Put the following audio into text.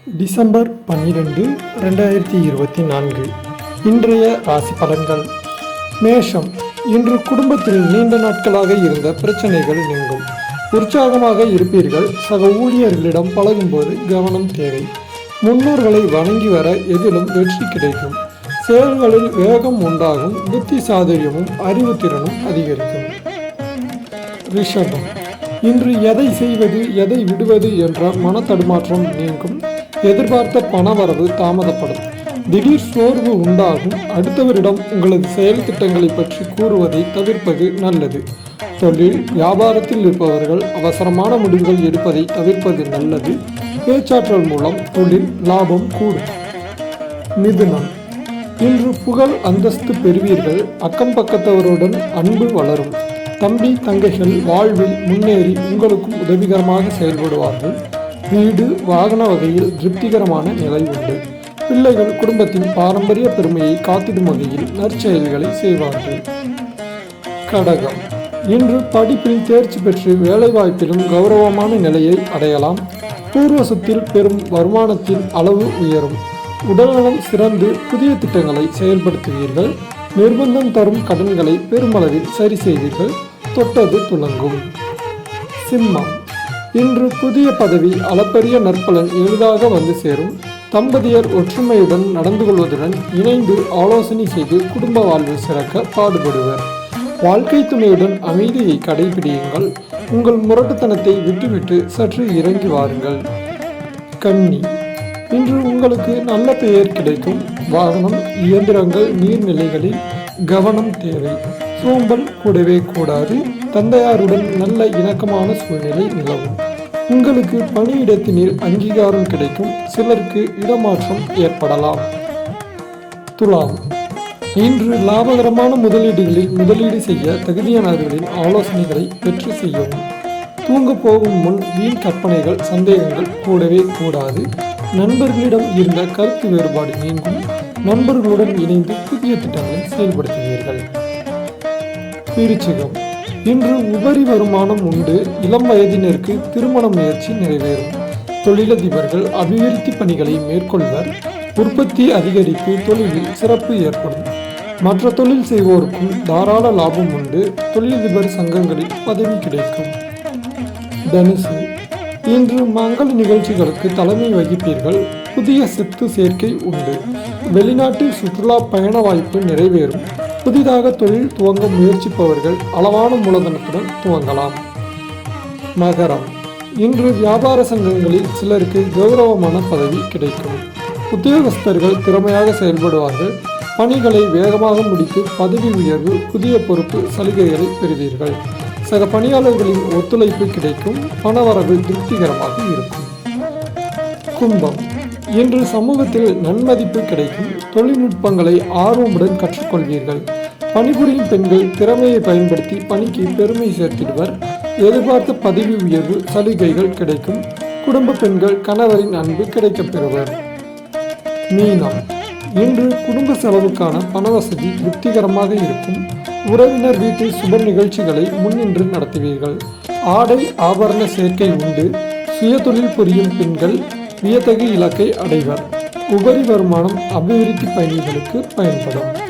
December 12, 2024 இன்றைய ராசி பலன்கள். மேஷம். இன்று குடும்பத்தில் நீண்ட நாட்களாக இருந்த பிரச்சனைகள் நீங்கும். உற்சாகமாக இருப்பீர்கள். சக ஊழியர்களிடம் பழகும்போது கவனம் தேவை. முன்னோர்களை வணங்கி வர எதிலும் வெற்றி கிடைக்கும். செயல்களில் வேகம் உண்டாகும். புத்தி சாதுரியமும் அறிவுத்திறனும் அதிகரிக்கும். ரிஷபம். இன்று எதை செய்வது எதை விடுவது என்ற மனத்தடுமாற்றம் நீங்கும். எதிர்பார்த்த பணவரவு தாமதப்படும். திடீர் சோர்வு உண்டாகும். அடுத்தவரிடம் உங்களது செயல் திட்டங்களை பற்றி கூறுவதை தவிர்ப்பது நல்லது. தொழில் வியாபாரத்தில் இருப்பவர்கள் அவசரமான முடிவுகள் எடுப்பதை தவிர்ப்பது நல்லது. பேச்சாற்றல் மூலம் தொழில் லாபம் கூடும். மிதுனம். இன்று புகழ் அந்தஸ்து பெறுவீர்கள். அக்கம் பக்கத்தவருடன் அன்பு வளரும். தம்பி தங்கைகள் வாழ்வில் முன்னேறி உங்களுக்கும் உதவிகரமாக செயல்படுவார்கள். வீடு வாகன வகையில் திருப்திகரமான நிலை உண்டு. பிள்ளைகள் குடும்பத்தின் பாரம்பரிய பெருமையை காத்திடும் வகையில் நற்செயல்களை செய்வார்கள். கடகம். இன்று படிப்பில் தேர்ச்சி பெற்று வேலைவாய்ப்பிலும் கௌரவமான நிலையை அடையலாம். பூர்வசத்தில் பெறும் வருமானத்தின் அளவு உயரும். உடல்நலம் சிறந்து புதிய திட்டங்களை செயல்படுத்துவீர்கள். நிர்பந்தம் தரும் கடன்களை பெருமளவில் சரி செய்வீர்கள். தொட்டது துலங்கும். சிம்மம். இன்று புதிய பதவி அளப்பரிய நற்பலன் எளிதாக வந்து சேரும். தம்பதியர் ஒற்றுமையுடன் நடந்து கொள்வதுடன் இணைந்து ஆலோசனை செய்து குடும்ப வாழ்வு சிறக்க பாடுபடுவர். வாழ்க்கை துணையுடன் அமைதியை கடைபிடியுங்கள். உங்கள் முரட்டுத்தனத்தை விட்டுவிட்டு சற்று இறங்கி வாருங்கள். கன்னி. இன்று உங்களுக்கு நல்ல பெயர் கிடைக்கும். வாகனம் இயந்திரங்கள் நீர்நிலைகளில் கவனம் தேவை. சோம்பல் கூடவே கூடாது. தந்தையாருடன் நல்ல இணக்கமான சூழ்நிலை நிலவும். உங்களுக்கு பணியிடத்தினில் அங்கீகாரம் கிடைக்கும். சிலருக்கு இடமாற்றம் ஏற்படலாம். துலாம். இன்று லாபகரமான முதலீடுகளில் முதலீடு செய்ய தகுதியானவர்களின் ஆலோசனைகளை பெற்று செய்யவும். தூங்க போகும் முன் வீண் கற்பனைகள் சந்தேகங்கள் கூடவே கூடாது. நண்பர்களிடம் இருந்த கருத்து வேறுபாடு நீங்கும். நண்பர்களுடன் இணைந்து புதிய திட்டங்களை செயல்படுத்துவீர்கள். விருச்சிகம். இன்று உபரி வருமானம் உண்டு. இளம் வயதினருக்கு திருமண முயற்சி நிறைவேறும். தொழிலதிபர்கள் அபிவிருத்தி பணிகளை மேற்கொள்வர். உற்பத்தி அதிகரிப்பு. தொழிலில் சிறப்பு ஏற்படும். மற்ற தொழில் செய்வோருக்கும் தாராள லாபம் உண்டு. தொழிலதிபர் சங்கங்களில் பதவி கிடைக்கும். தனுசு. இன்று மங்கள நிகழ்ச்சிகளுக்கு தலைமை வகிப்பீர்கள். புதிய சொத்து சேர்க்கை உண்டு. வெளிநாட்டு சுற்றுலா பயண வாய்ப்பு நிறைவேறும். புதிதாக தொழில் துவங்க முயற்சிப்பவர்கள் அளவான மூலதனத்துடன் துவங்கலாம். மகரம். இன்று வியாபார சங்கங்களில் சிலருக்கு கௌரவமான பதவி கிடைக்கும். உத்தியோகஸ்தர்கள் திறமையாக செயல்படுவார்கள். பணிகளை வேகமாக முடித்து பதவி உயர்வு புதிய பொறுப்பு சலுகைகளை பெறுவீர்கள். சக பணியாளர்களின் ஒத்துழைப்பு கிடைக்கும். பணவரவு திருப்திகரமாக இருக்கும். கும்பம். இன்று சமூகத்தில் நன்மதிப்பு கிடைக்கும். தொழில்நுட்பங்களை ஆர்வமுடன் கற்றுக்கொள்வீர்கள். பணிபுரியும் பெண்கள் திறமையை பயன்படுத்தி பணிக்கு பெருமை சேர்த்திடுவர். எதிர்பார்த்த பதவி உயர்வு சலுகைகள் கிடைக்கும். குடும்ப பெண்கள் கணவரின் அன்பு கிடைக்கப் பெறுவர். மீனம். இன்று குடும்ப செலவுக்கான பணவசதி திருப்திகரமாக இருக்கும். உறவினர் வீட்டில் சுப நிகழ்ச்சிகளை முன்னின்று நடத்துவீர்கள். ஆடை ஆபரண சேர்க்கை உண்டு. சுய தொழில் புரியும் பெண்கள் வியத்தகு இலக்கை அடைவர். உபரி வருமானம் அபிவிருத்தி பயணிகளுக்கு பயன்படும்.